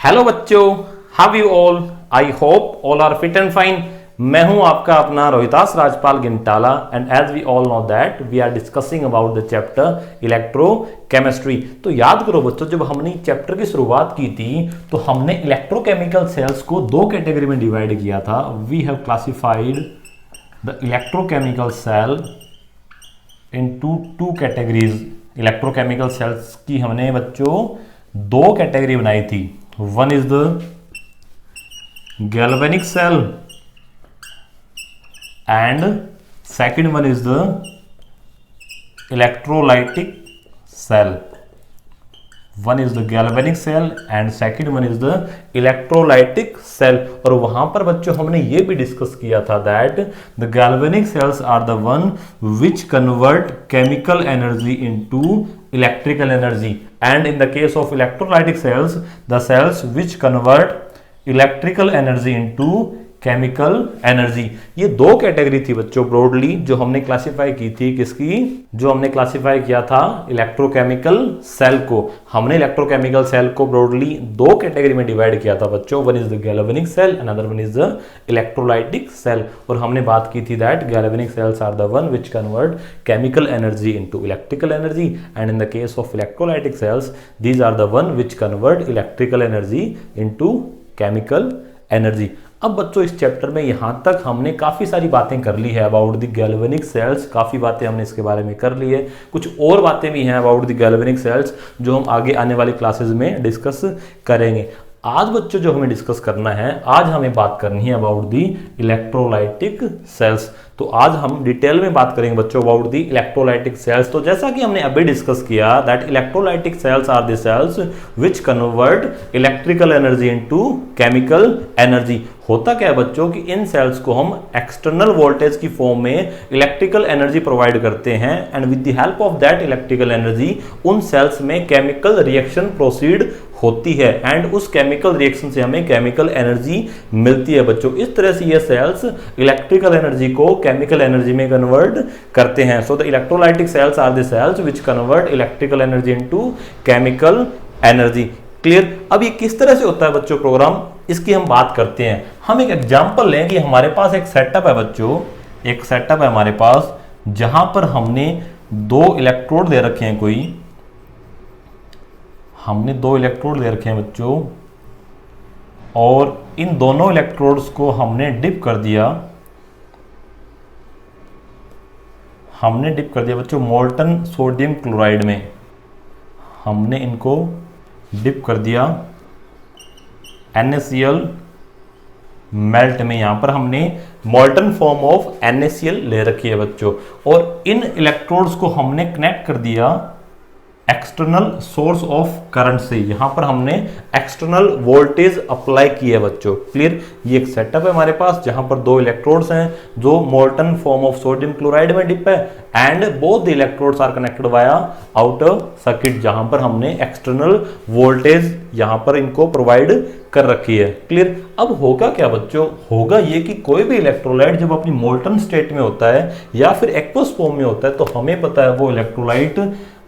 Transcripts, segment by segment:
Hello बच्चों, how you all. I hope all are fit and fine. मैं हूं आपका अपना Rohitas Rajpal Gintala and as we all know that we are discussing about the chapter electrochemistry. तो याद करो बच्चों, जब हमने चैप्टर की शुरुआत की थी तो हमने इलेक्ट्रोकेमिकल सेल्स को दो कैटेगरी में डिवाइड किया था। We have classified the electrochemical cell in two categories. Electrochemical cells की हमने बच्चों दो कैटेगरी बनाई थी। One is the galvanic cell and second one is the electrolytic cell. One is the galvanic cell and second one is the electrolytic cell. और वहां पर बच्चों हमने ये भी डिस्कस किया था that the galvanic cells are the one which convert chemical energy into electrical energy, and in the case of electrolytic cells, the cells which convert electrical energy into chemical energy. ये दो category थी बच्चों broadly जो हमने classify की थी। किसकी? जो हमने क्लासिफाई किया था इलेक्ट्रोकेमिकल सेल को। हमने इलेक्ट्रोकेमिकल सेल को ब्रॉडली दो कैटेगरी में डिवाइड किया था बच्चों। One is the galvanic cell, another one is the electrolytic cell. और हमने बात की थी that galvanic cells are the one which convert chemical energy into electrical energy, and in the case of electrolytic cells these are the one which convert electrical energy into chemical energy. अब बच्चों इस chapter में यहां तक हमने काफी सारी बातें कर ली है अबाउट द गैल्वेनिक सेल्स। काफी बातें हमने इसके बारे में कर ली है। कुछ और बातें भी हैं अबाउट द गैल्वेनिक सेल्स जो हम आगे आने वाली क्लासेस में डिस्कस करेंगे। आज बच्चों जो हमें डिस्कस करना है, आज हमें बात करनी है अबाउट द इलेक्ट्रोलाइटिक सेल्स। तो आज हम डिटेल में बात करेंगे बच्चों अबाउट द इलेक्ट्रोलाइटिक सेल्स। तो जैसा कि हमने अभी डिस्कस किया that electrolytic cells are the cells which convert electrical energy into chemical energy. होता क्या है बच्चों कि इन सेल्स को हम एक्सटर्नल वोल्टेज की फॉर्म में इलेक्ट्रिकल एनर्जी प्रोवाइड करते हैं, and with the help of that electrical energy उन सेल्स में केमिकल रिएक्शन प्रोसीड होती है, एंड उस केमिकल रिएक्शन से हमें केमिकल एनर्जी मिलती है बच्चों। इस तरह से ये सेल्स इलेक्ट्रिकल एनर्जी को केमिकल एनर्जी में कन्वर्ट करते हैं। So the electrolytic cells are the cells which convert electrical energy into chemical energy. Clear? अब ये किस तरह से होता है बच्चों प्रोग्राम, इसकी हम बात करते हैं। हम एक एग्जांपल लें कि हमारे पास एक सेटअप है बच्चों, एक सेटअप है हमारे पास जहां पर हमने दो इलेक्ट्रोड दे रखे हैं। हमने दो इलेक्ट्रोड दे रखे हैं बच्चों, और इन दोनों इलेक्ट्रोड्स को हमने डिप कर दिया। हमने डिप कर दिया बच्चों मोल्टन सोडियम क्लोराइड में। हमने इनको डिप कर दिया NaCl मेल्ट में। यहां पर हमने मोल्टन फॉर्म ऑफ NaCl ले रखी है बच्चों, और इन इलेक्ट्रोड्स को हमने कनेक्ट कर दिया एक्सटर्नल सोर्स ऑफ करंट से। यहां पर हमने एक्सटर्नल वोल्टेज अप्लाई की है बच्चों। क्लियर? ये एक सेटअप है हमारे पास जहां पर दो इलेक्ट्रोड्स हैं जो molten form of sodium chloride में डिप है, and both the electrodes are connected via outer circuit, जहां पर हमने एक्सटर्नल वोल्टेज यहां पर इनको प्रोवाइड कर रखी है। क्लियर? अब होगा क्या बच्चों? होगा ये कि कोई भी इलेक्ट्रोलाइट जब अपनी मोल्टन स्टेट में होता है या फिर एक्वस फॉर्म में होता है, तो हमें पता है वो इलेक्ट्रोलाइट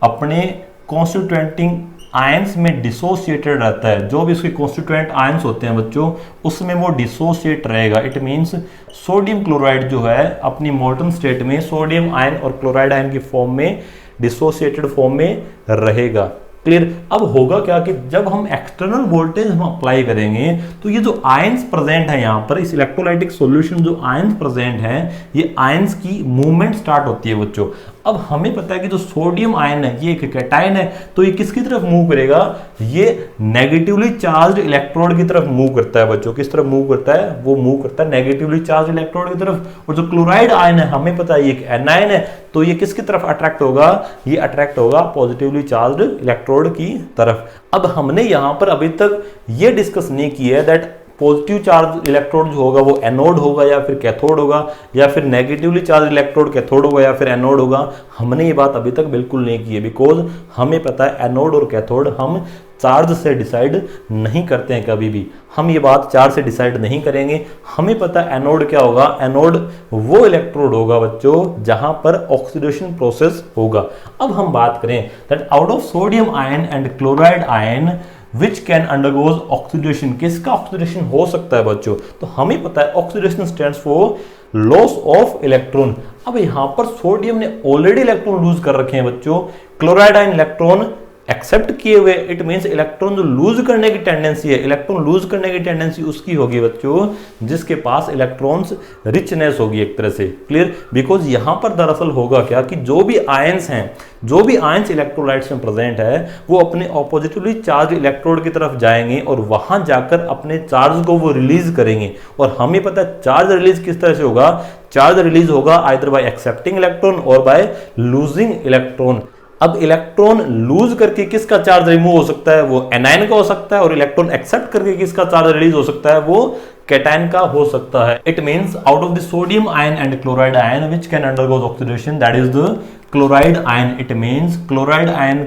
अपने कॉन्स्टिट्यूएंटिंग आयंस में डिसोसिएटेड रहता है। जो भी उसके कॉन्स्टिट्यूएंट आयंस होते हैं बच्चों उसमें वो डिसोसिएट रहेगा। इट मींस सोडियम क्लोराइड जो है अपनी मोल्टन स्टेट में सोडियम आयन और क्लोराइड आयन की फॉर्म में डिसोसिएटेड फॉर्म में रहेगा। क्लियर? अब होगा क्या कि जब हम एक्सटर्नल वोल्टेज हम अप्लाई करेंगे तो ये जो आयंस प्रेजेंट है यहाँ पर इस इलेक्ट्रोलाइटिक सॉल्यूशन, जो आयंस प्रेजेंट है ये आयंस की मूवमेंट स्टार्ट होती है बच्चों। अब हमें पता है कि जो सोडियम आयन है ये एक कैटायन है, तो ये किसकी तरफ मूव करेगा? ये नेगेटिवली चार्ज्ड इलेक्ट्रोड की तरफ मूव करता है बच्चों। किस तरफ मूव करता है? वो मूव करता है नेगेटिवली चार्ज्ड इलेक्ट्रोड की तरफ। और जो क्लोराइड आयन है हमें पता है ये एक एनायन है, तो ये किसकी तरफ अट्रैक्ट होगा? ये अट्रैक्ट होगा पॉजिटिवली चार्ज्ड इलेक्ट्रोड की तरफ। अब हमने यहां पर अभी तक ये डिस्कस नहीं किया है दैट पॉजिटिव चार्ज इलेक्ट्रोड जो होगा वो एनोड होगा या फिर कैथोड होगा, या फिर नेगेटिवली चार्ज इलेक्ट्रोड कैथोड होगा या फिर एनोड होगा। हमने ये बात अभी तक बिल्कुल नहीं की है, बिकॉज हमें पता है एनोड और कैथोड हम चार्ज से डिसाइड नहीं करते हैं कभी भी। हम ये बात चार्ज से डिसाइड नहीं करेंगे। हमें पता है एनोड क्या होगा? एनोड वो इलेक्ट्रोड होगा बच्चों जहां पर ऑक्सीडेशन प्रोसेस होगा। अब हम बात करें that out of sodium ion and chloride ion which can undergoes oxidation. किसका ऑक्सीडेशन हो सकता है बच्चों? तो हमें पता है oxidation stands for loss of electron. अब यहां पर सोडियम ने ऑलरेडी इलेक्ट्रॉन लूज कर रखे हैं बच्चों, क्लोराइड आयन इलेक्ट्रॉन एक्सेप्ट किए हुए, इट मींस इलेक्ट्रॉन जो लूज करने की टेंडेंसी है, इलेक्ट्रॉन लूज करने की टेंडेंसी उसकी होगी बच्चों जिसके पास इलेक्ट्रॉन्स रिचनेस होगी एक तरह से। क्लियर? बिकॉज यहां पर दरअसल होगा क्या कि जो भी आयंस हैं, जो भी आयंस इलेक्ट्रोलाइट्स में प्रेजेंट है, वो अपने ऑपोजिटिवली चार्ज इलेक्ट्रोड की तरफ जाएंगे और वहां जाकर अपने चार्ज को वो रिलीज करेंगे। और हमें पता है चार्ज रिलीज किस तरह से होगा? चार्ज रिलीज होगा आइदर बाय एक्सेप्टिंग इलेक्ट्रॉन और बाय लूजिंग इलेक्ट्रॉन। अब इलेक्ट्रॉन लूज करके किसका चार्ज रिमूव हो सकता है? वो एनायन का हो सकता है। और इलेक्ट्रॉन एक्सेप्ट करके किसका चार्ज रिलीज हो सकता है? वो कैटायन का हो सकता है। It means out of the sodium ion and chloride ion which can undergo oxidation, that is the chloride ion. It means chloride ion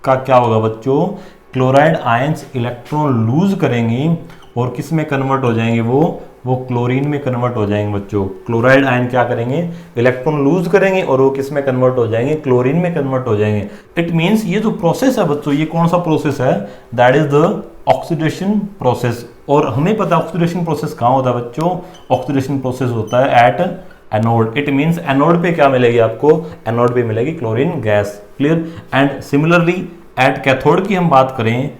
का क्या होगा बच्चों? क्लोराइड आयंस इलेक्ट्रॉन लूज करेंगे और किस में कन्वर्ट हो जाएंगे? वो क्लोरीन में कन्वर्ट हो जाएंगे बच्चों। क्लोराइड आयन क्या करेंगे? इलेक्ट्रॉन लूज करेंगे और वो किस में कन्वर्ट हो जाएंगे? क्लोरीन में कन्वर्ट हो जाएंगे। इट मींस ये जो प्रोसेस है बच्चों, ये कौन सा प्रोसेस है? That is the oxidation process. और हमें पता है ऑक्सीडेशन प्रोसेस कहाँ होता है बच्चों? ऑक्सीडेशन प्रोसेस होता है at anode. It means anode पे क्या मिलेगी आपको? एनोड पे मिलेगी chlorine gas. Clear? And similarly at cathode की हम बात करें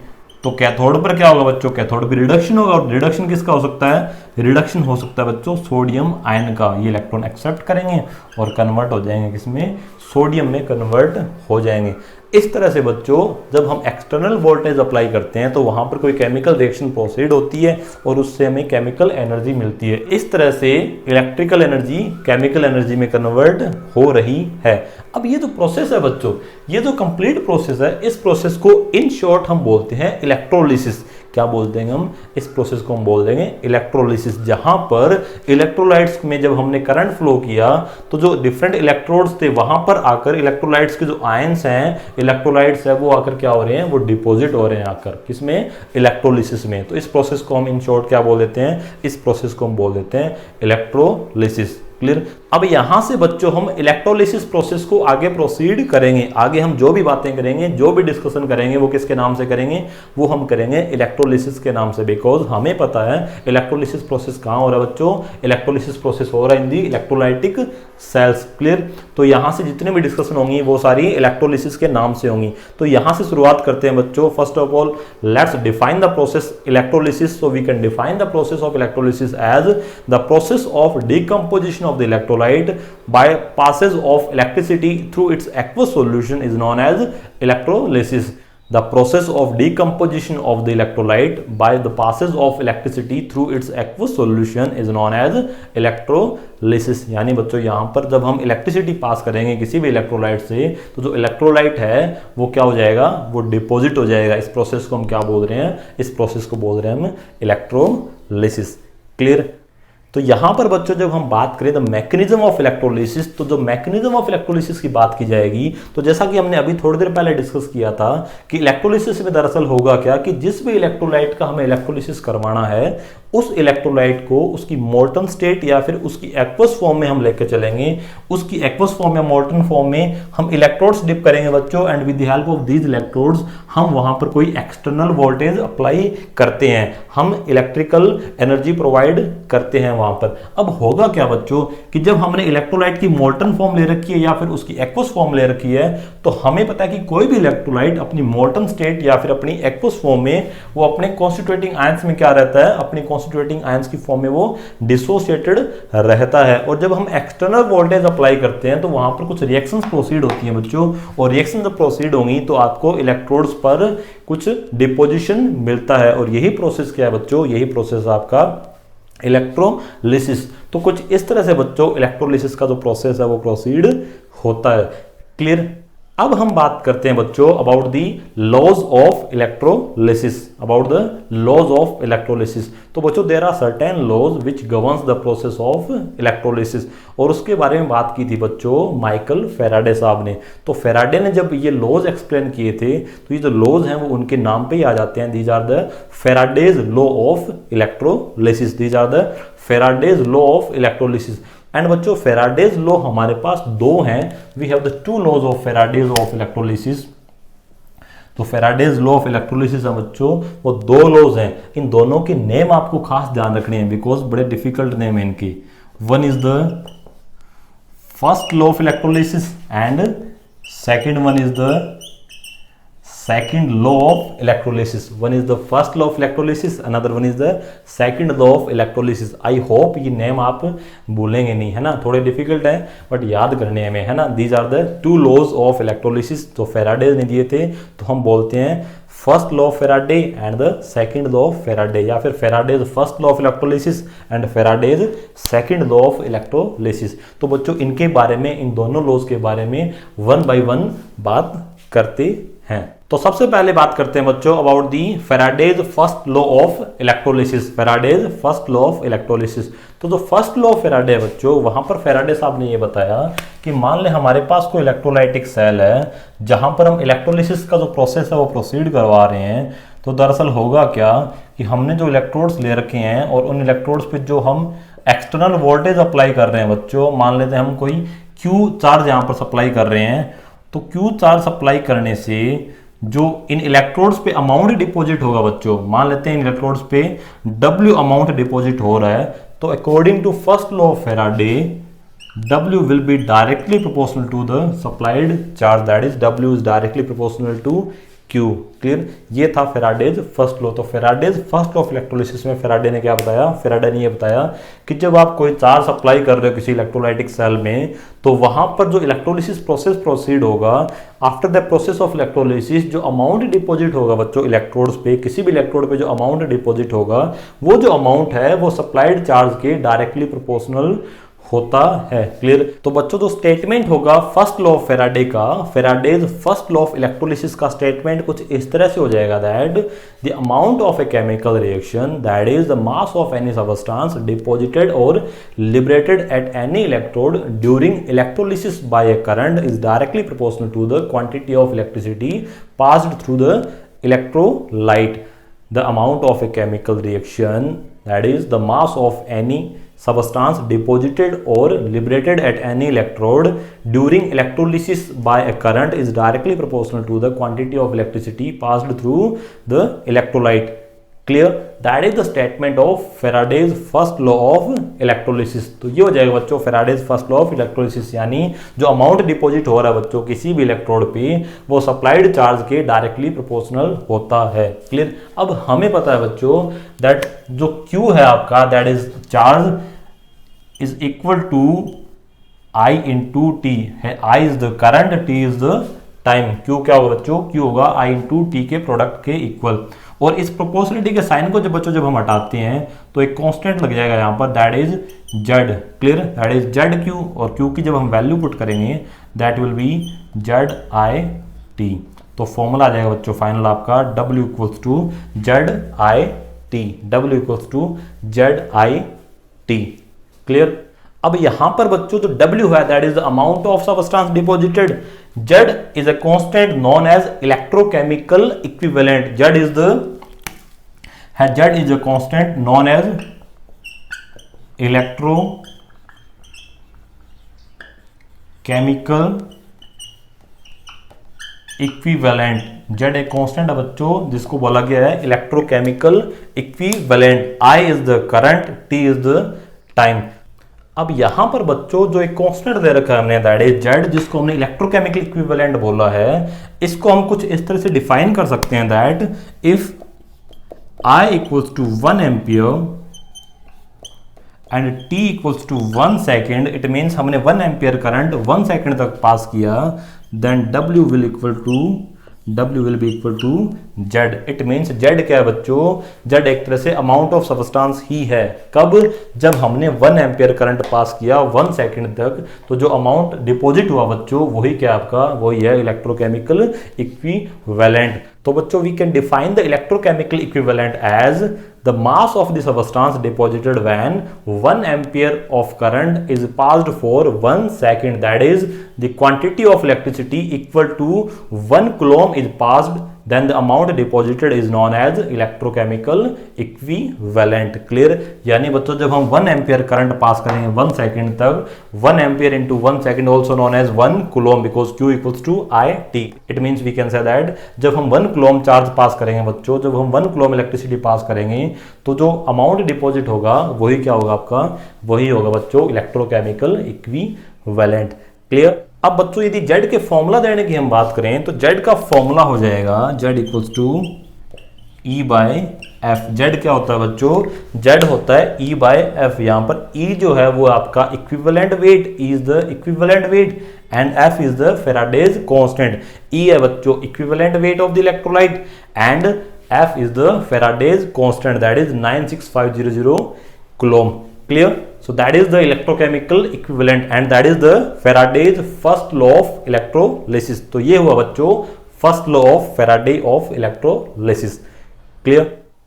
तो कैथोड पर क्या होगा बच्चों? कैथोड पे रिडक्शन होगा। और रिडक्शन किसका हो सकता है? रिडक्शन हो सकता है बच्चों सोडियम आयन का। ये इलेक्ट्रॉन एक्सेप्ट करेंगे और कन्वर्ट हो जाएंगे किसमें? सोडियम में कन्वर्ट हो जाएंगे। इस तरह से बच्चों जब हम एक्सटर्नल वोल्टेज अप्लाई करते हैं तो वहां पर कोई केमिकल रिएक्शन प्रोसीड होती है और उससे हमें केमिकल एनर्जी मिलती है। इस तरह से इलेक्ट्रिकल एनर्जी केमिकल एनर्जी में कन्वर्ट हो रही है। अब ये जो प्रोसेस है बच्चों, ये जो कंप्लीट प्रोसेस है, इस प्रोसेस को इन शॉर्ट हम बोलते हैं इलेक्ट्रोलिसिस। क्या बोलते हैं हम? इस प्रोसेस को हम बोल देंगे इलेक्ट्रोलिसिस। जहां पर इलेक्ट्रोलाइट्स में जब हमने करंट फ्लो किया तो जो डिफरेंट इलेक्ट्रोड्स थे वहां पर आकर इलेक्ट्रोलाइट्स के जो आयंस हैं, इलेक्ट्रोलाइट्स है, वो आकर क्या हो रहे हैं? वो डिपॉजिट हो रहे हैं आकर किसमें? इलेक्ट्रोलिसिस में। तो इस प्रोसेस को हम इन शॉर्ट क्या बोल देते हैं? इस प्रोसेस को हम बोल देते हैं इलेक्ट्रोलिसिस। क्लियर? अब यहां से बच्चों हम इलेक्ट्रोलिसिस प्रोसेस को आगे प्रोसीड करेंगे। आगे हम जो भी बातें करेंगे, जो भी डिस्कशन करेंगे, वो किसके नाम से करेंगे? वो हम करेंगे इलेक्ट्रोलिसिस के नाम से। बिकॉज हमें पता है इलेक्ट्रोलिसिस प्रोसेस कहां हो रहा है बच्चों? इलेक्ट्रोलिसिस प्रोसेस हो रहा है इन दी इलेक्ट्रोलाइटिक सेल्स। क्लियर? तो यहां से जितने भी डिस्कशन होंगी वो सारी इलेक्ट्रोलिसिस के नाम से होंगी। तो यहां से शुरुआत करते हैं बच्चों। First of all let's define the process electrolysis. So we can define the process of electrolysis as the process of decomposition of the electrolyte by passes of electricity through its aqueous solution is known as electrolysis. The process of decomposition of the electrolyte by the passes of electricity through its aqueous solution is known as electrolysis. यानी बच्चों यहाँ पर जब हम electricity pass करेंगे किसी भी electrolyte से तो जो इलेक्ट्रोलाइट है वो क्या हो जाएगा? वो डिपॉजिट हो जाएगा। इस प्रोसेस को हम क्या बोल रहे हैं? इस प्रोसेस को बोल रहे हैं हम इलेक्ट्रोलिसिस। क्लियर? तो यहां पर बच्चों जब हम बात करें द मैकेनिज्म ऑफ इलेक्ट्रोलिसिस, तो जो मैकेनिज्म ऑफ इलेक्ट्रोलिसिस की बात की जाएगी तो जैसा कि हमने अभी थोड़ी देर पहले डिस्कस किया था कि इलेक्ट्रोलिसिस में दरअसल होगा क्या कि जिस भी इलेक्ट्रोलाइट का हमें इलेक्ट्रोलिसिस करवाना है उस इलेक्ट्रोलाइट को उसकी मोल्टन स्टेट या फिर उसकी एक्वस फॉर्म में हम लेकर चलेंगे। उसकी एक्वस फॉर्म या मोल्टन फॉर्म में हम इलेक्ट्रोड्स डिप करेंगे बच्चों and with the help of these electrodes हम वहां पर कोई एक्सटर्नल वोल्टेज अप्लाई करते हैं, हम इलेक्ट्रिकल एनर्जी प्रोवाइड करते हैं वहां पर। अब होगा क्या बच्चों कि जब हमने इलेक्ट्रोलाइट की मोल्टन फॉर्म ले रखी है या फिर उसकी एक्वस फॉर्म ले रखी है तो हमें पता है कि कोई भी इलेक्ट्रोलाइट अपनी मोल्टन स्टेट या फिर अपनी एक्वस फॉर्म में वो अपने कॉन्स्टिट्यूटिंग आयंस में क्या रहता है? अपनी कॉन्स्टिट्यूटिंग आयंस की फॉर्म में वो डिसोसिएटेड रहता है। और जब हम एक्सटर्नल वोल्टेज अप्लाई करते हैं तो वहां पर कुछ रिएक्शंस प्रोसीड होती हैं बच्चों, और रिएक्शन जब प्रोसीड होंगी तो आपको इलेक्ट्रोड्स पर कुछ डिपोजिशन मिलता है। और यही प्रोसेस क्या है बच्चों? यही प्रोसेस आपका इलेक्ट्रोलिसिस। तो कुछ इस तरह से बच्चों इलेक्ट्रोलिसिस का जो प्रोसेस है वो प्रोसीड होता है। क्लियर? अब हम बात करते हैं बच्चों about the laws of electrolysis. About the laws of electrolysis, तो बच्चों there are certain laws which governs the process of electrolysis, और उसके बारे में बात की थी बच्चों माइकल फैराडे साहब ने। तो फैराडे ने जब ये लॉज एक्सप्लेन किए थे तो ये जो लॉज हैं वो उनके नाम पे ही आ जाते हैं। These are the Faraday's law of electrolysis. These are the Faraday's law of electrolysis. And बच्चों फेराडेज लॉ हमारे पास दो हैं। We have the two laws of Faraday's of electrolysis. तो फैराडेज लॉ ऑफ इलेक्ट्रोलिसिस है बच्चों, वो दो लॉज हैं, इन दोनों के नेम आपको खास ध्यान रखने हैं बिकॉज बड़े डिफिकल्ट नेम है इनकी। One is the first law of electrolysis and second one is the second law of electrolysis. One is the first law of electrolysis, another one is the second law of electrolysis. I hope ये name आप भूलेंगे नहीं, है ना, थोड़े difficult है but याद करने में, है ना। These are the two laws of electrolysis. तो फेराडे ने दिए थे तो हम बोलते हैं first law of Faraday and the second law of Faraday, या फिर Faraday's first law of electrolysis and Faraday's second law of electrolysis. तो बच्चों इनके बारे में, इन दोनों लॉज के बारे में वन बाय वन बात करते हैं। तो सबसे पहले बात करते हैं बच्चों about the Faraday's first law of electrolysis. Faraday's first law of electrolysis, तो जो फर्स्ट लॉ ऑफ फेराडे है बच्चों, वहां पर फेराडे साहब ने ये बताया कि मान ले हमारे पास कोई इलेक्ट्रोलाइटिक सेल है जहां पर हम इलेक्ट्रोलिसिस का जो प्रोसेस है वो प्रोसीड करवा रहे हैं। तो दरअसल होगा क्या कि हमने जो इलेक्ट्रोड्स ले रखे हैं और उन इलेक्ट्रोड्स पे जो हम एक्सटर्नल वोल्टेज अप्लाई कर रहे हैं बच्चों, मान लेते हैं हम कोई Q चार्ज यहाँ पर सप्लाई कर रहे हैं, तो Q चार्ज सप्लाई करने से जो इन इलेक्ट्रोड्स पे अमाउंट डिपॉजिट होगा बच्चों, मान लेते हैं इन इलेक्ट्रोड्स पे W अमाउंट डिपॉजिट हो रहा है, तो according to first law of Faraday W will be directly proportional to the supplied charge, that is W is directly proportional to Q। Clear, ये था फेराडेज फर्स्ट लॉ। तो Faraday's first law of electrolysis में Faraday ने क्या बताया, Faraday ने ये बताया कि जब आप कोई चार्ज अप्लाई कर रहे हो किसी इलेक्ट्रोलाइटिक सेल में, तो वहां पर जो इलेक्ट्रोलिसिस प्रोसेस प्रोसीड होगा, after the process of electrolysis जो अमाउंट डिपॉजिट होगा बच्चों इलेक्ट्रोड्स पे, किसी भी इलेक्ट्रोड पे जो अमाउंट डिपॉजिट होगा, वो जो अमाउंट है वो सप्लाइड चार्ज के डायरेक्टली प्रोपोर्शनल होता है। क्लियर, तो बच्चों जो स्टेटमेंट होगा फर्स्ट लॉ ऑफ फेराडे का, Faraday's first law of electrolysis का स्टेटमेंट कुछ इस तरह से हो जाएगा that the amount of a chemical reaction that is the mass of any substance deposited और liberated at any electrode during electrolysis by a current is directly proportional to the quantity of electricity passed through the electrolyte. The amount of a chemical reaction that is the mass of any substance deposited or liberated at any electrode during electrolysis by a current is directly proportional to the quantity of electricity passed through the electrolyte। Clear, that is the statement of Faraday's first law of electrolysis। तो ये हो जाएगा बच्चों Faraday's first law of electrolysis, यानी जो amount deposit हो रहा है बच्चों किसी भी इलेक्ट्रोड पे वो सप्लाइड चार्ज के डायरेक्टली प्रोपोर्शनल होता है। क्लियर, अब हमें पता है बच्चों दैट जो Q है आपका that is charge is equal to I into T है। I is the current, T is the time। Q क्या होगा बच्चों, Q होगा I into T के प्रोडक्ट के इक्वल। और इस प्रोपोर्शनलिटी के साइन को जब हम हटाते हैं तो एक कांस्टेंट लग जाएगा यहाँ पर that is Z। Clear, that is ZQ, और Q की जब हम वैल्यू पुट करेंगे दैट विल बी ZIT। तो फॉर्मूला आ जाएगा बच्चों फाइनल आपका W equals to ZIT, W equals to ZIT। Clear, अब यहां पर बच्चों जो W है that is the amount of substance deposited, Z is a constant known as electrochemical equivalent. Z is a constant known as electrochemical equivalent. Z एक constant है बच्चों जिसको बोला गया है electrochemical equivalent. I is the current, T is the time. अब यहां पर बच्चों जो एक कांस्टेंट दे रखा है हमने दैट इज Z, जिसको हमने इलेक्ट्रोकेमिकल इक्विवेलेंट बोला है, इसको हम कुछ इस तरह से डिफाइन कर सकते हैं that if I equals to 1 ampere and T equals to 1 second, it means हमने 1 एम्पियर करंट 1 सेकेंड तक पास किया, then W will be equal to Z। It means Z क्या है बच्चों, Z एक तरह से अमाउंट ऑफ सबस्टेंस ही है। कब, जब हमने 1 एम्पियर करंट पास किया 1 सेकेंड तक, तो जो अमाउंट डिपॉजिट हुआ बच्चों वही क्या आपका, वही है इलेक्ट्रोकेमिकल इक्विवेलेंट। तो बच्चों we can define the electrochemical equivalent as the mass of the substance deposited when 1 ampere of current is passed for 1 second, that is the quantity of electricity equal to 1 coulomb is passed then the amount deposited is known as electrochemical equivalent. Clear? यानी बच्चों जब हम 1 ampere current pass करेंगे 1 second तक, 1 ampere into 1 second also known as 1 coulomb because Q equals to IT. It means we can say that जब हम 1 coulomb charge पास करेंगे बच्चों, जब हम 1 coulomb इलेक्ट्रिसिटी पास करेंगे तो जो अमाउंट डिपॉजिट होगा वही क्या होगा आपका, वही होगा बच्चों इलेक्ट्रोकेमिकल इक्विवेलेंट. क्लियर? अब बच्चों यदि Z के फॉर्मूला देने की हम बात करें तो Z का फॉर्मूला हो जाएगा Z equals to E by F. Z क्या होता है बच्चों? Z होता है E बाय एफ. यहां पर E जो है वो आपका equivalent weight, E is the equivalent weight and F is the Faraday's constant. E है बच्चों equivalent weight of the electrolyte and F is the Faraday's constant, that is 96500 coulomb. Clear? So that is the electrochemical equivalent and that is the Faraday's first law of electrolysis. तो ये हुआ बच्चों first law of Faraday of electrolysis. Clear?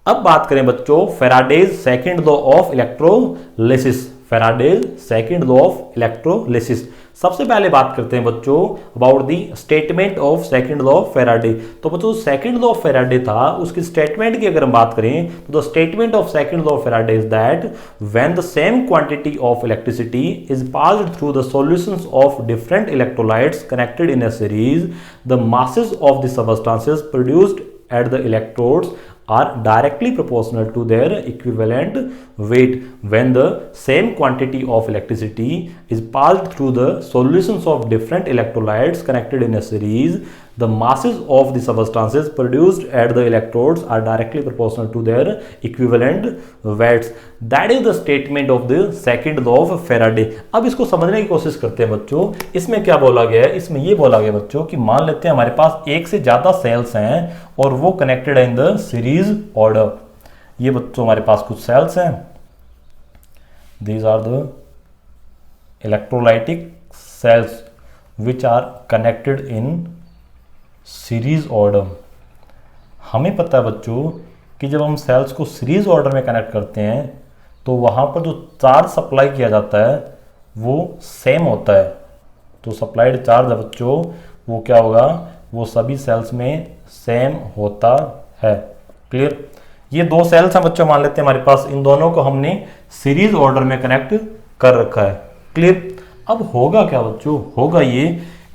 अब बात करें बच्चों Faraday's second law of electrolysis. Faraday's second law of electrolysis. सबसे पहले बात करते हैं बच्चों about the statement of second law of Faraday. तो बच्चों सेकंड लॉ ऑफ फेराडे था, उसकी स्टेटमेंट की अगर हम बात करें तो the statement of second law of Faraday is that when the same quantity of electricity is passed through the solutions of different electrolytes connected in a series, the masses of the substances produced at the electrodes are directly proportional to their equivalent weight. When the same quantity of electricity is passed through the solutions of different electrolytes connected in a series, the masses of the substances produced at the electrodes are directly proportional to their equivalent weights. That is the statement of the second law of Faraday. अब इसको समझने की कोशिश करते हैं बच्चों. इसमें क्या बोला गया है? इसमें ये बोला गया बच्चों कि मान लेते हैं हमारे पास एक से ज्यादा सेल्स हैं और वो कनेक्टेड है इन द सीरीज ऑर्डर. ये बच्चों हमारे पास कुछ सेल्स हैं. These are the electrolytic cells which are connected in series order. हमें पता है बच्चों कि जब हम सेल्स को सीरीज ऑर्डर में कनेक्ट करते हैं तो वहाँ पर जो चार्ज सप्लाई किया जाता है वो सेम होता है. तो सप्लाइड चार्ज है बच्चों वो क्या होगा, वो सभी सेल्स में सेम होता है. क्लियर? ये दो सेल्स हैं बच्चों, मान लेते हैं हमारे पास, इन दोनों को हमने सीरीज ऑर्डर में कनेक्ट कर रखा है. क्लियर? अब होगा क्या बच्चों? होगा ये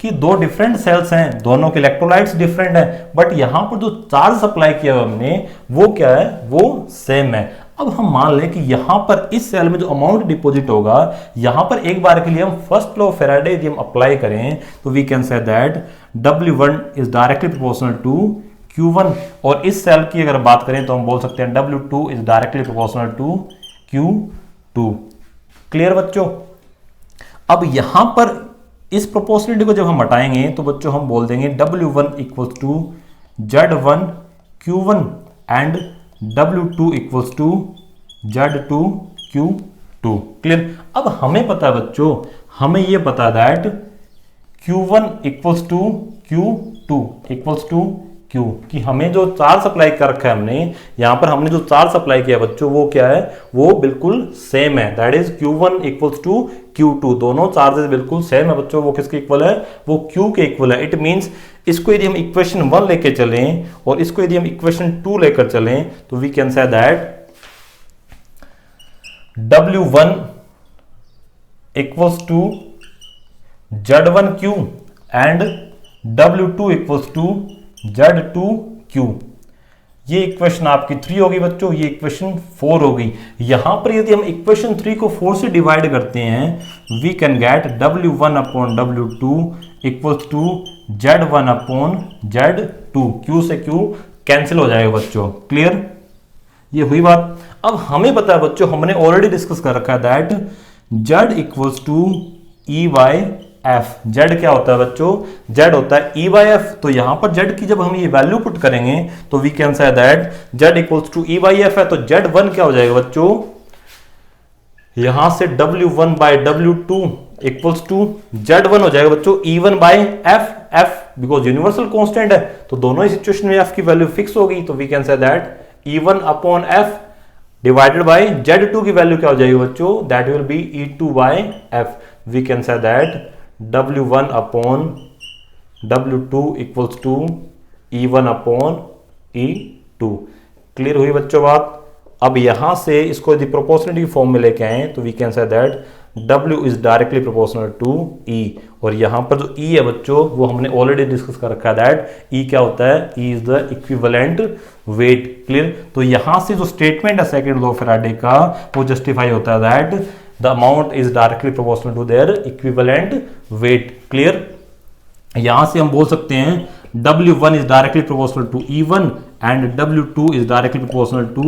कि दो डिफरेंट सेल्स हैं, दोनों के इलेक्ट्रोलाइट्स डिफरेंट हैं, बट यहां पर जो चार्ज सप्लाई किया हमने वो क्या है, वो सेम है. अब हम मान लें कि यहां पर इस सेल में जो अमाउंट डिपॉजिट होगा, यहां पर एक बार के लिए हम फर्स्ट लॉ ऑफ फैराडे यदि हम अप्लाई करें तो we can say that W1 is directly proportional to Q1. और इस सेल की अगर बात करें तो हम बोल सकते हैं W2 is directly proportional to Q2. Clear बच्चों? अब यहां पर इस प्रोपोर्शनलिटी को जब हम हटाएंगे तो बच्चों हम बोल देंगे W1 equals to Z1 Q1 and W2 equals to Z2 Q2. Clear? अब हमें पता है बच्चों, हमें ये पता है that Q1 equals to Q2 equals to Q, कि हमें जो चार्ज सप्लाई कर रखा है हमने यहां पर, हमने जो चार्ज सप्लाई किया बच्चों वो क्या है, वो बिल्कुल सेम है. That is Q1 equals to Q2. दोनों चार्जेस बिल्कुल सेम है बच्चों. वो किसके इक्वल है? वो Q के इक्वल है. इट मींस इसको यदि हम इक्वेशन 1 लेके चलें और इसको यदि हम इक्वेशन 2 लेकर चलें तो we can say that W1 equals to Z1Q and W2 equals to Z2Q. ये इक्वेशन आपकी 3 होगी बच्चों, ये इक्वेशन 4 होगी. यहां पर यदि हम इक्वेशन 3 को 4 से डिवाइड करते हैं we can get W1 upon W2 equals to Z1 upon Z2. Q से Q कैंसिल हो जाएगा बच्चों. क्लियर? ये हुई बात. अब हमें पता है बच्चों, हमने ऑलरेडी डिस्कस कर रखा है that Z equals to E by F. Z क्या होता है बच्चों? Z होता है E बाय F. तो यहां पर Z की जब हम ये वैल्यू पुट करेंगे तो we can say that Z equals to E by F है. तो Z1 क्या हो जाएगा बच्चों? यहां से W1 bye W2 equals to Z1 हो जाएगा बच्चों E1 by F because universal constant है तो दोनों ही सिचुएशन में F की वैल्यू फिक्स होगी. तो we can say that E1 upon F divided by Z2 की वैल्यू क्या हो जाएगी बच्चों? That will be E2 by F. We can say that W1 upon W2 equals to E1 upon E2। Clear हुई बच्चों बात। अब यहां से इसको यदि प्रोपोर्शनलिटी फॉर्म में लेके आए तो we can say that W is directly proportional to E। और यहां पर जो E है बच्चों वो हमने ऑलरेडी डिस्कस कर रखा है दैट E क्या होता है, E is the equivalent weight. Clear. तो यहां से जो स्टेटमेंट है सेकंड लॉ ऑफ फैराडे का वो जस्टिफाई होता है that the amount is directly proportional to their equivalent weight. Clear. यहां से हम बोल सकते हैं W1 is directly proportional to E1 and W2 is directly proportional to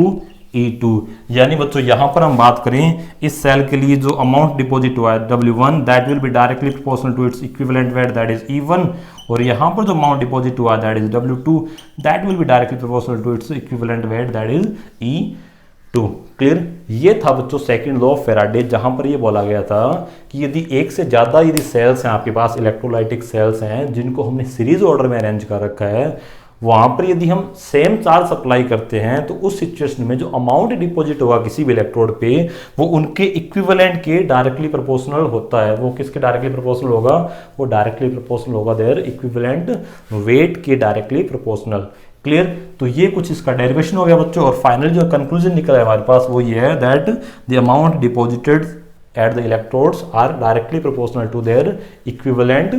E2। यानी बच्चों यहां पर हम बात करें इस सेल के लिए जो अमाउंट डिपॉजिट हुआ है W1 that will be directly proportional to its equivalent weight that is E1, और यहां पर जो अमाउंट डिपॉजिट हुआ that is W2 that will be directly proportional to its equivalent weight that is E2। Clear. ये था बच्चों second law of Faraday, जहां पर ये बोला गया था कि यदि एक से ज्यादा यदि सेल्स हैं आपके पास, इलेक्ट्रोलाइटिक सेल्स हैं जिनको हमने सीरीज ऑर्डर में अरेंज कर रखा है, वहां पर यदि हम सेम चार्ज सप्लाई करते हैं तो उस सिचुएशन में जो अमाउंट डिपॉजिट होगा किसी भी इलेक्ट्रोड पे वो उनके इक्विवेलेंट के डायरेक्टली प्रोपोर्शनल होता है। वो किसके डायरेक्टली प्रोपोर्शनल होगा, वो डायरेक्टली प्रोपोर्शनल होगा देयर इक्विवेलेंट वेट के डायरेक्टली प्रोपोर्शनल। क्लियर। तो ये कुछ इसका डेरिवेशन हो गया बच्चों, और फाइनल जो कंक्लूजन निकला है हमारे पास वो ये है that the amount deposited at the electrodes are directly proportional to their equivalent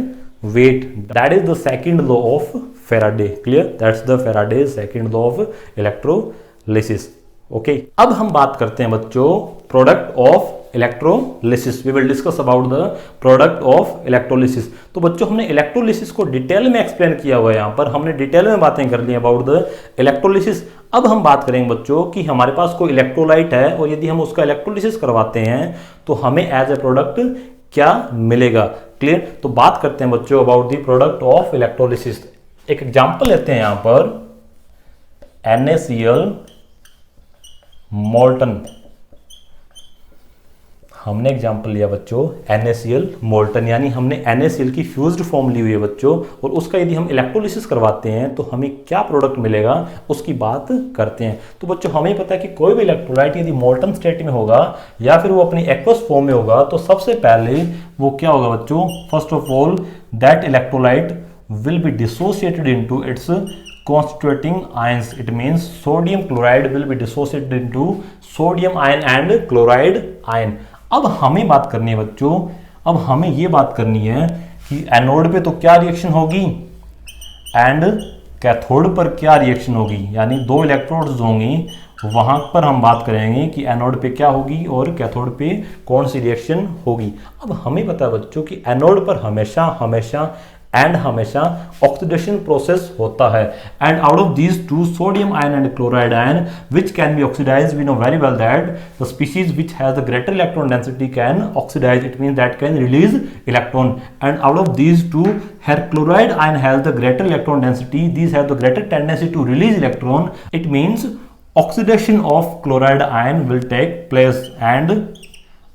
weight। that is the second law of Faraday। clear, that's the Faraday's second law of electrolysis। okay, अब हम बात करते हैं बच्चों product of electrolysis. We will discuss about the product of electrolysis. तो बच्चों हमने electrolysis को डिटेल में एक्सप्लेन किया हुआ है, यहाँ पर हमने डिटेल में बातें कर ली अबाउट द इलेक्ट्रोलिसिस। अब हम बात करेंगे बच्चों कि हमारे पास कोई इलेक्ट्रोलाइट है और यदि हम उसका इलेक्ट्रोलिसिस करवाते हैं तो हमें एज ए प्रोडक्ट क्या मिलेगा। क्लियर। तो बात करते हैं बच्चों about the product of electrolysis. एक एग्जांपल लेते हैं यहां पर NaCl मोल्टन। हमने एग्जांपल लिया बच्चों NaCl मोल्टन, यानी हमने NaCl की फ्यूज्ड फॉर्म ली हुई है बच्चों, और उसका यदि हम इलेक्ट्रोलिसिस करवाते हैं तो हमें क्या प्रोडक्ट मिलेगा उसकी बात करते हैं। तो बच्चों हमें पता है कि कोई भी इलेक्ट्रोलाइट यदि मोल्टन स्टेट में होगा या फिर वो अपनी एक्वस फॉर्म में होगा तो सबसे पहले वो क्या होगा बच्चों, first of all that electrolyte will be dissociated into its constituting ions। it means sodium chloride will be dissociated into sodium ion and chloride ion। अब हमें बात करनी है बच्चों, अब हमें ये बात करनी है कि एनोड पे तो क्या रिएक्शन होगी एंड कैथोड पर क्या रिएक्शन होगी, यानी दो इलेक्ट्रोड्स होंगी वहां पर हम बात करेंगे कि एनोड पे क्या होगी और कैथोड पे कौन सी रिएक्शन होगी। अब हमें पता है बच्चों कि एनोड पर हमेशा ऑक्सीडेशन प्रोसेस होता है, and out of these two sodium ion and chloride ion which can be oxidized, we know very well that the species which has the greater electron density can oxidize, it means that can release electron, and out of these two here chloride ion has the greater electron density, these have the greater tendency to release electron, it means oxidation of chloride ion will take place, and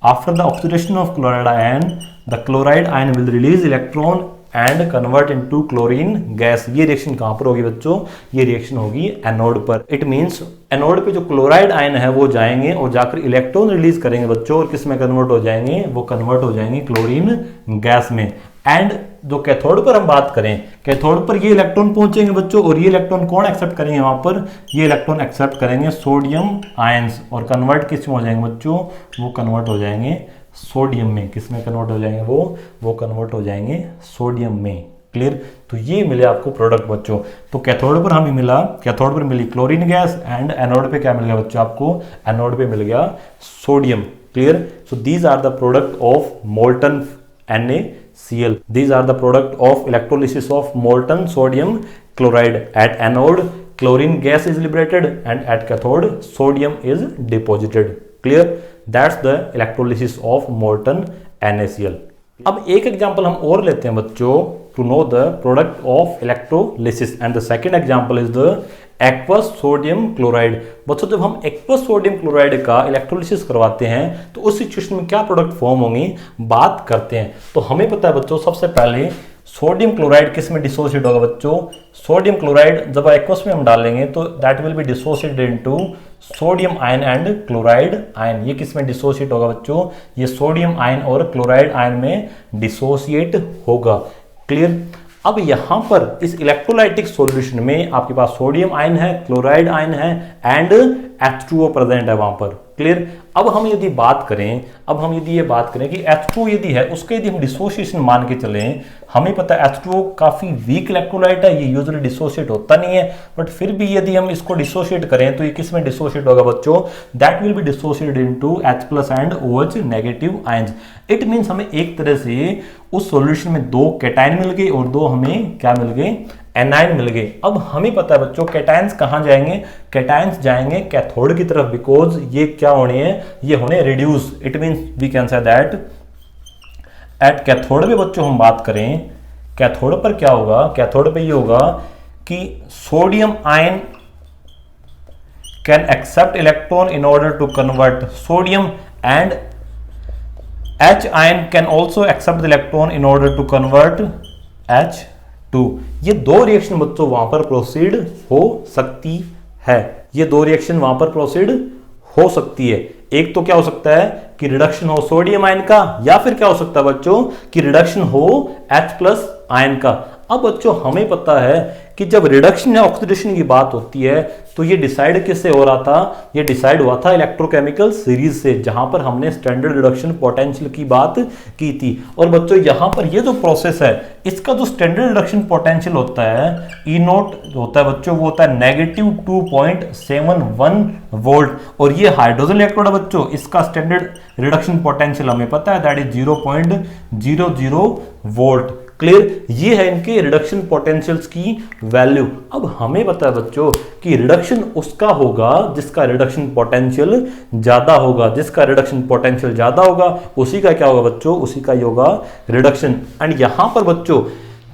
after the oxidation of chloride ion the chloride ion will release electron and convert into chlorine gas. ये reaction कहां पर होगी बच्चों, ये reaction होगी anode पर। It means anode पे जो क्लोराइड आयन है वो जाएंगे और जाकर इलेक्ट्रॉन रिलीज करेंगे बच्चों, और किस में कन्वर्ट हो जाएंगे, वो कन्वर्ट हो जाएंगे क्लोरीन गैस में। एंड जो कैथोड पर हम बात करें, कैथोड पर ये इलेक्ट्रॉन पहुंचेंगे बच्चों, और ये इलेक्ट्रॉन कौन एक्सेप्ट करेंगे वहां पर, ये इलेक्ट्रॉन एक्सेप्ट करेंगे सोडियम आयंस, और कन्वर्ट किस में हो जाएंगे बच्चों, वो कन्वर्ट हो जाएंगे सोडियम में। किस में कन्वर्ट हो जाएंगे, वो कन्वर्ट हो जाएंगे सोडियम में। क्लियर। तो ये मिले आपको प्रोडक्ट बच्चों। तो कैथोड पर हमें मिला, कैथोड पर मिली क्लोरीन गैस, एंड एनोड पे क्या मिल गया बच्चों आपको, एनोड पे मिल गया sodium. Clear. So these are the product of molten NaCl। these are the product of electrolysis of molten sodium chloride। at anode chlorine gas is liberated and at cathode sodium is deposited। clear, that's the electrolysis of molten NaCl। अब एक example हम और लेते हैं बच्चों to know the product of electrolysis, and the second example is the aqueous sodium chloride. बच्चों जब हम एक्वस सोडियम क्लोराइड का इलेक्ट्रोलिसिस करवाते हैं तो उस सिचुएशन में क्या प्रोडक्ट फॉर्म होंगी बात करते हैं। तो हमें पता है बच्चों सबसे पहले सोडियम क्लोराइड किस में डिसोसिएट होगा बच्चों, सोडियम क्लोराइड जब एक्वस में हम डालेंगे तो that will B dissociated into sodium ion and chloride ion. ये किस में डिसोसिएट होगा बच्चों, ये सोडियम आयन और क्लोराइड आयन में डिसोसिएट होगा। क्लियर। अब यहां पर इस इलेक्ट्रोलाइटिक सॉल्यूशन में आपके पास सोडियम आयन है, क्लोराइड आयन है एंड H2O प्रेजेंट है वहां पर। क्लियर। अब हम यदि बात करें, अब हम यदि ये बात करें कि H2O यदि है उसके यदि हम डिसोसिएशन मान के चलें, हमें पता है H2O काफी वीक इलेक्ट्रोलाइट है, ये यूजुअली डिसोशिएट होता नहीं है, बट फिर भी यदि हम इसको डिसोशिएट करें तो ये किस में डिसोशिएट होगा बच्चों, that will B dissociated into H+ and OH negative ions. It means हमें एक तरह से उस सॉल्यूशन में दो कैटायन मिल गए और दो हमें क्या मिल गए, एनायन मिल गए। अब हमें पता है बच्चों कैटायंस कहां जाएंगे, कैटायंस जाएंगे कैथोड की तरफ, बिकॉज ये क्या होने हैं, ये होने reduce. It means we can say that at cathode में बच्चों हम बात करें, कैथोड पर क्या होगा, कैथोड पे ये होगा कि sodium ion can accept electron in order to convert sodium and H ion can also accept the electron in order to convert H2। ये दो रिएक्शन बच्चों वहां पर प्रोसीड हो सकती है, ये दो रिएक्शन वहां पर प्रोसीड हो सकती है। एक तो क्या हो सकता है कि रिडक्शन हो सोडियम आयन का, या फिर क्या हो सकता है बच्चों कि रिडक्शन हो H+ आयन का। अब बच्चों हमें पता है कि जब रिडक्शन या ऑक्सीडेशन की बात होती है तो ये डिसाइड किससे हो रहा था, ये डिसाइड हुआ था इलेक्ट्रोकेमिकल सीरीज से, जहां पर हमने स्टैंडर्ड रिडक्शन पोटेंशियल की बात की थी। और बच्चों यहां पर ये जो प्रोसेस है इसका जो स्टैंडर्ड रिडक्शन पोटेंशियल होता है E0 होता है बच्चों, वो होता है -2.71 वोल्ट। और ये हाइड्रोजन इलेक्ट्रोड है बच्चों, इसका स्टैंडर्ड रिडक्शन पोटेंशियल हमें पता है दैट इज 0.00 वोल्ट। क्लियर। ये है इनके रिडक्शन पोटेंशियल्स की वैल्यू। अब हमें पता है बच्चों कि रिडक्शन उसका होगा जिसका रिडक्शन पोटेंशियल ज्यादा होगा, जिसका रिडक्शन पोटेंशियल ज्यादा होगा उसी का क्या होगा बच्चों, उसी का ही होगा रिडक्शन। एंड यहां पर बच्चों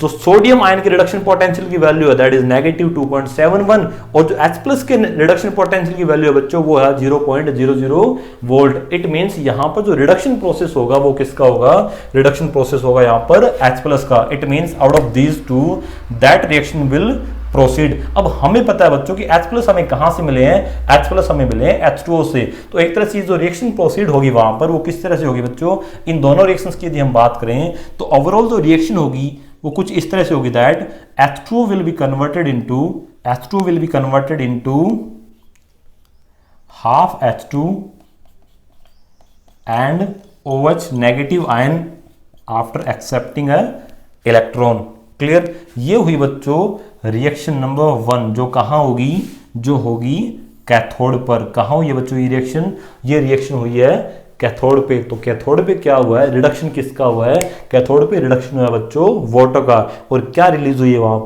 जो सोडियम आयन के रिडक्शन पोटेंशियल की वैल्यू है दैट इज -2.71 और जो H+ के रिडक्शन पोटेंशियल की वैल्यू है बच्चों वो है 0.00 वोल्ट। इट मींस यहां पर जो रिडक्शन प्रोसेस होगा वो किसका होगा, रिडक्शन प्रोसेस होगा यहां पर H+ का। It means out of these to that reaction will proceed. अब हमें पता है बच्चों कि H+ हमें कहां से मिले हैं, H+ हमें मिले हैं H2O से। तो एक तरह से जो रिएक्शन प्रोसीड होगी वहां पर वो किस तरह से होगी बच्चों, इन दोनों रिएक्शंस की यदि हम बात करें तो ओवरऑल जो रिएक्शन होगी वो कुछ इस तरह से होगी that H2 will be converted into half H2 and OH negative ion after accepting a electron। Clear. ये हुई बच्चों रिएक्शन नंबर 1 जो कहां होगी, जो होगी कैथोड पर। कहां हुई है बच्चों ये रिएक्शन, ये रिएक्शन हुई है कैथोड पे। तो कैथोड पे क्या हुआ है, रिडक्शन किसका हुआ है, कैथोड पे रिडक्शन हुआ है बच्चों वाटर का। और क्या रिलीज हुई है वहां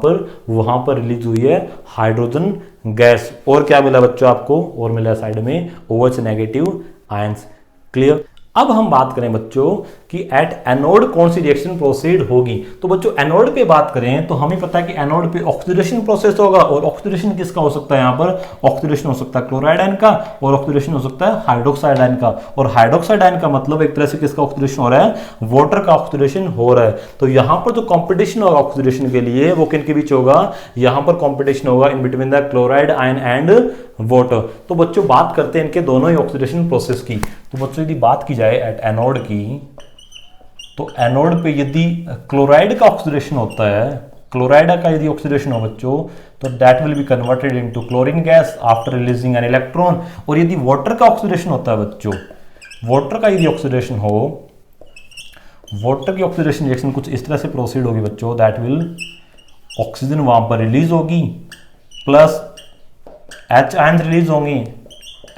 पर रिलीज हुई है हाइड्रोजन गैस। और क्या मिला बच्चों आपको, और मिला साइड में OH नेगेटिव आयंस। क्लियर। अब हम बात करें बच्चों कि एट एनोड कौन सी रिएक्शन प्रोसीड होगी। तो बच्चों एनोड पे बात करें तो हमें पता है कि एनोड पे ऑक्सीडेशन प्रोसेस होगा। और ऑक्सीडेशन किसका हो सकता है, यहां पर ऑक्सीडेशन हो सकता है क्लोराइड आयन का और ऑक्सीडेशन हो सकता है हाइड्रोक्साइड आयन का। और हाइड्रोक्साइड आयन का मतलब एक तरह से किसका ऑक्सीडेशन हो रहा है, वाटर का ऑक्सीडेशन हो रहा है। तो यहां पर जो कॉम्पिटिशन होगा ऑक्सीडेशन के लिए वो किन के बीच होगा, यहां पर कॉम्पिटिशन होगा in between the chloride ion and water. तो बच्चों बात करते हैं इनके दोनों ही ऑक्सीडेशन प्रोसेस की। तो बच्चों यदि बात की जाए एट एनोड की, तो एनोड पे यदि क्लोराइड का ऑक्सीडेशन होता है, क्लोराइड का यदि ऑक्सीडेशन हो बच्चों तो that will be converted into chlorine gas after releasing an electron. और यदि वाटर का ऑक्सीडेशन होता है बच्चों, वाटर का यदि ऑक्सीडेशन हो, वाटर की ऑक्सीडेशन रिएक्शन कुछ इस तरह से प्रोसीड होगी बच्चों दैट विल ऑक्सीजन वहां पर रिलीज होगी प्लस H आयन रिलीज होंगी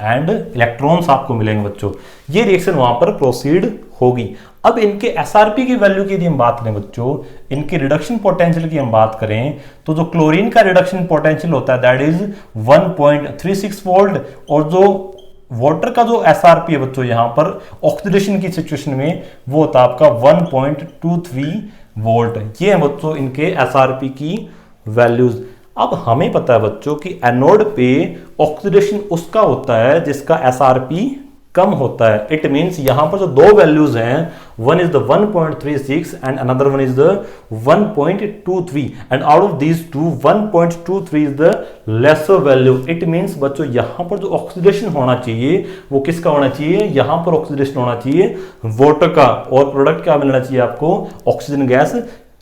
एंड इलेक्ट्रॉन्स आपको मिलेंगे बच्चों। ये रिएक्शन वहां पर प्रोसीड होगी। अब इनके एसआरपी की वैल्यू की यदि हम बात करें बच्चों, इनके रिडक्शन पोटेंशियल की हम बात करें तो जो क्लोरीन का रिडक्शन पोटेंशियल होता है दैट इज 1.36 वोल्ट और जो वाटर का जो एसआरपी है बच्चों यहां पर ऑक्सीडेशन की सिचुएशन में वो होता है आपका 1.23 वोल्ट। ये है बच्चों इनके एसआरपी की वैल्यूज। अब हमें पता है बच्चों कि एनोड पे ऑक्सीडेशन उसका होता है जिसका एसआरपी कम होता है। इट मींस यहां पर जो दो वैल्यूज हैं, one is the 1.36 and another one is the 1.23 and out of these two 1.23 is the lesser value. इट मींस बच्चों यहां पर जो ऑक्सीडेशन होना चाहिए वो किसका होना चाहिए, यहां पर ऑक्सीडेशन होना चाहिए वाटर का और प्रोडक्ट क्या मिलना चाहिए आपको, ऑक्सीजन गैस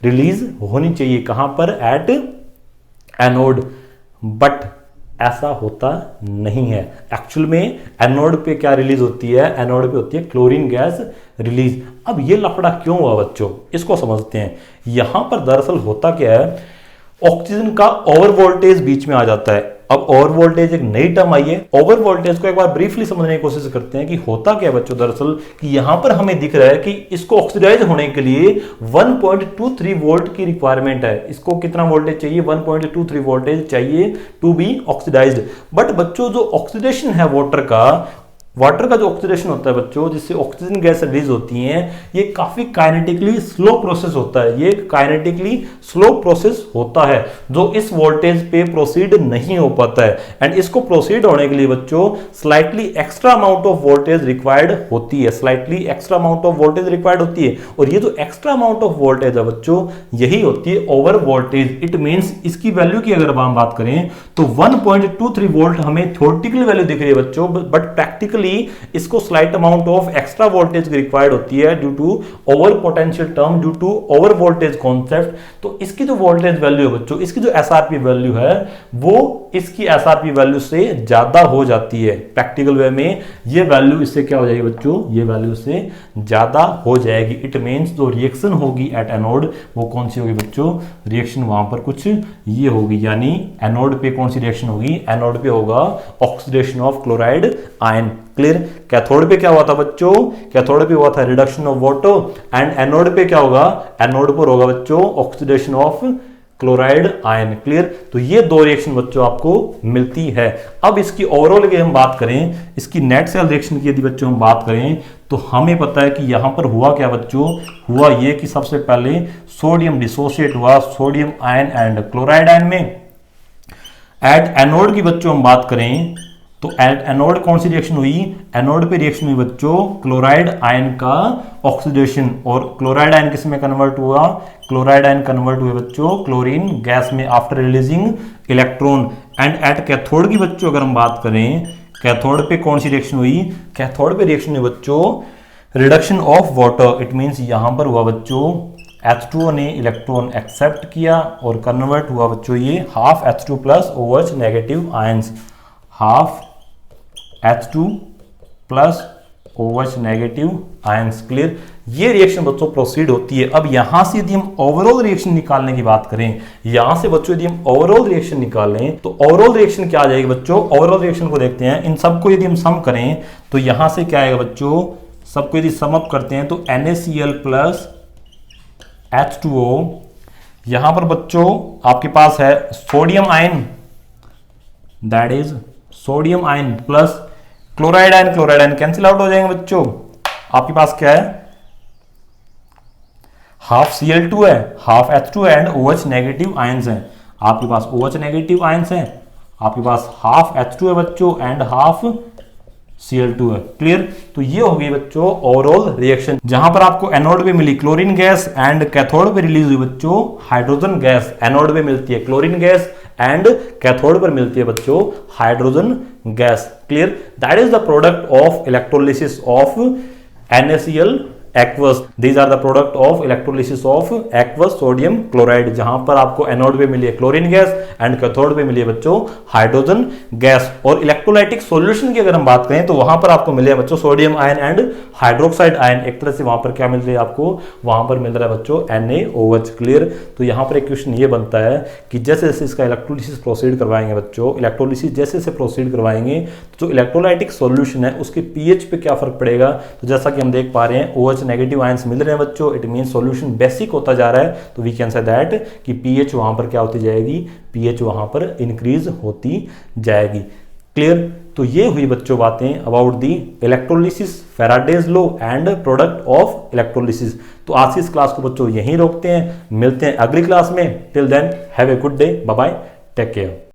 रिलीज होनी चाहिए, कहां पर, एट एनोड, बट ऐसा होता नहीं है। एक्चुअल में एनोड पे क्या रिलीज होती है, एनोड पे होती है क्लोरीन गैस रिलीज। अब ये लफड़ा क्यों हुआ बच्चों, इसको समझते हैं। यहां पर दरअसल होता क्या है, ऑक्सीजन का ओवर वोल्टेज बीच में आ जाता है। अब ओवर वोल्टेज एक नई टर्म आई है। ओवर वोल्टेज को एक बार ब्रीफली समझने की कोशिश करते हैं कि होता क्या है बच्चों, दरअसल कि यहां पर हमें दिख रहा है कि इसको ऑक्सीडाइज होने के लिए 1.23 वोल्ट की रिक्वायरमेंट है। इसको कितना वोल्टेज चाहिए, 1.23 वोल्टेज चाहिए टू बी ऑक्सीडाइज्ड। बट बच्चों जो ऑक्सीडेशन है वाटर का जो ऑक्सीडेशन होता है बच्चों, जिससे ऑक्सीजन गैस रिलीज होती है, ये काफी काइनेटिकली स्लो प्रोसेस होता है। ये काइनेटिकली स्लो प्रोसेस होता है जो इस वोल्टेज पे प्रोसीड नहीं हो पाता है। एंड इसको प्रोसीड होने के लिए बच्चों slightly extra amount of voltage required होती है, slightly extra amount of voltage required होती है। और ये जो एक्स्ट्रा अमाउंट ऑफ वोल्टेज है बच्चों, यही होती है ओवर वोल्टेज। इट मींस इसकी वैल्यू की अगर हम बात करें तो 1.23 वोल्ट हमें थ्योरेटिकल वैल्यू दिख रही है बच्चों, बट प्रैक्टिकली इसको slight amount of extra voltage required होती है due to over potential term, due to over voltage concept. तो इसकी जो वोल्टेज वैल्यू है बच्चों, इसकी जो एसआरपी वैल्यू है वो इसकी एसआरपी वैल्यू से ज्यादा हो जाती है। प्रैक्टिकल वे में ये वैल्यू इससे क्या हो जाएगी बच्चों, ये वैल्यू से ज्यादा हो जाएगी। इट मींस जो रिएक्शन होगी एट एनोड वो कौन सी होगी बच्चों, रिएक्शन वहां पर कुछ ये होगी, यानी एनोड पे कौन सी रिएक्शन होगी, एनोड पे होगा oxidation of chloride ion. Clear. Cathode पे क्या हुआ था बच्चों, कैथोड पे हुआ था reduction of water, and anode पे क्या होगा, एनोड पर होगा बच्चों oxidation of chloride ion. Clear. तो ये दो रिएक्शन बच्चों आपको मिलती है। अब इसकी ओवरऑल की हम बात करें, इसकी नेट सेल रिएक्शन की यदि बच्चों हम बात करें तो हमें पता है कि यहां पर हुआ क्या बच्चों, हुआ ये कि सबसे पहले सोडियम डिसोसिएट हुआ sodium ion and chloride ion में। एट एनोड की बच्चों हम बात करें तो एट एनोड कौन सी रिएक्शन हुई, एनोड पे रिएक्शन हुई बच्चों क्लोराइड आयन का ऑक्सीडेशन, और क्लोराइड आयन किस में कन्वर्ट हुआ, क्लोराइड आयन कन्वर्ट हुए बच्चों क्लोरीन गैस में after releasing electron. And at cathode की बच्चों अगर हम बात करें, कैथोड पे कौन सी रिएक्शन हुई, कैथोड पे रिएक्शन हुई बच्चों reduction of water. It means यहां पर हुआ बच्चों H2O ने इलेक्ट्रॉन एक्सेप्ट किया और कन्वर्ट हुआ बच्चों ये half H2 plus overs negative ions, half H2 plus overs negative ions. Clear. ये रिएक्शन बच्चों प्रोसीड होती है। अब यहां से यदि हम ओवरऑल रिएक्शन निकालने की बात करें, यहां से बच्चों यदि हम ओवरऑल रिएक्शन निकालें तो ओवरऑल रिएक्शन क्या आ जाएगी बच्चों, ओवरऑल रिएक्शन को देखते हैं। इन सबको यदि हम सम करें तो यहां से क्या आएगा बच्चों, सबको यदि सम अप करते हैं तो NaCl प्लस H2O, यहां पर बच्चों आपके पास है sodium ion, that is sodium ion plus chloride ion, chloride ion cancel out हो जाएंगे बच्चों। आपके पास क्या है, हाफ Cl2 है, half H2 and OH negative ions हैं। आपके पास OH नेगेटिव आयंस हैं, आपके पास हाफ H2 है बच्चों एंड हाफ Cl2 है। क्लियर। तो ये हो गई बच्चों ओवरऑल रिएक्शन, जहां पर आपको एनोड पे मिली क्लोरीन गैस एंड कैथोड पे रिलीज हुई बच्चों हाइड्रोजन गैस। एनोड पे मिलती है क्लोरीन गैस एंड कैथोड पर मिलती है बच्चों hydrogen gas. Clear. That is the product of electrolysis of NaCl aqueous. These are the product of electrolysis of aqueous sodium chloride, जहां पर आपको एनोड पे मिली है क्लोरीन गैस एंड कैथोड पे मिली है बच्चों हाइड्रोजन गैस। और इलेक्ट्रोलाइटिक सॉल्यूशन की अगर हम बात करें तो वहां पर आपको मिले बच्चों sodium ion and hydroxide ion. एक तरह से वहां पर क्या मिल रही है आपको, वहां पर मिल रहा है बच्चों NaOH। क्लियर। तो यहां पर एक क्वेश्चन ये बनता है कि जैसे जैसे इसका इलेक्ट्रोलिसिस प्रोसीड करवाएंगे बच्चों, इलेक्ट्रोलिसिस जैसे जैसे प्रोसीड करवाएंगे तो जो इलेक्ट्रोलाइटिक सॉल्यूशन है उसके पीएच पे क्या फर्क पड़ेगा। तो जैसा कि हम देख पा रहे हैं OH नेगेटिव आयंस मिल रहे हैं बच्चों, इट मीन सॉल्यूशन बेसिक होता जा रहा है। तो वी कैन से दैट कि पीएच वहां पर क्या होती जाएगी, पीएच वहां पर इंक्रीज होती जाएगी। क्लियर। तो ये हुई बच्चों बातें about the electrolysis, Faraday's law and product of electrolysis. तो आज की इस क्लास को बच्चों यहीं रोकते हैं, मिलते हैं अगली क्लास में। Till then have a good day, bye bye, take care.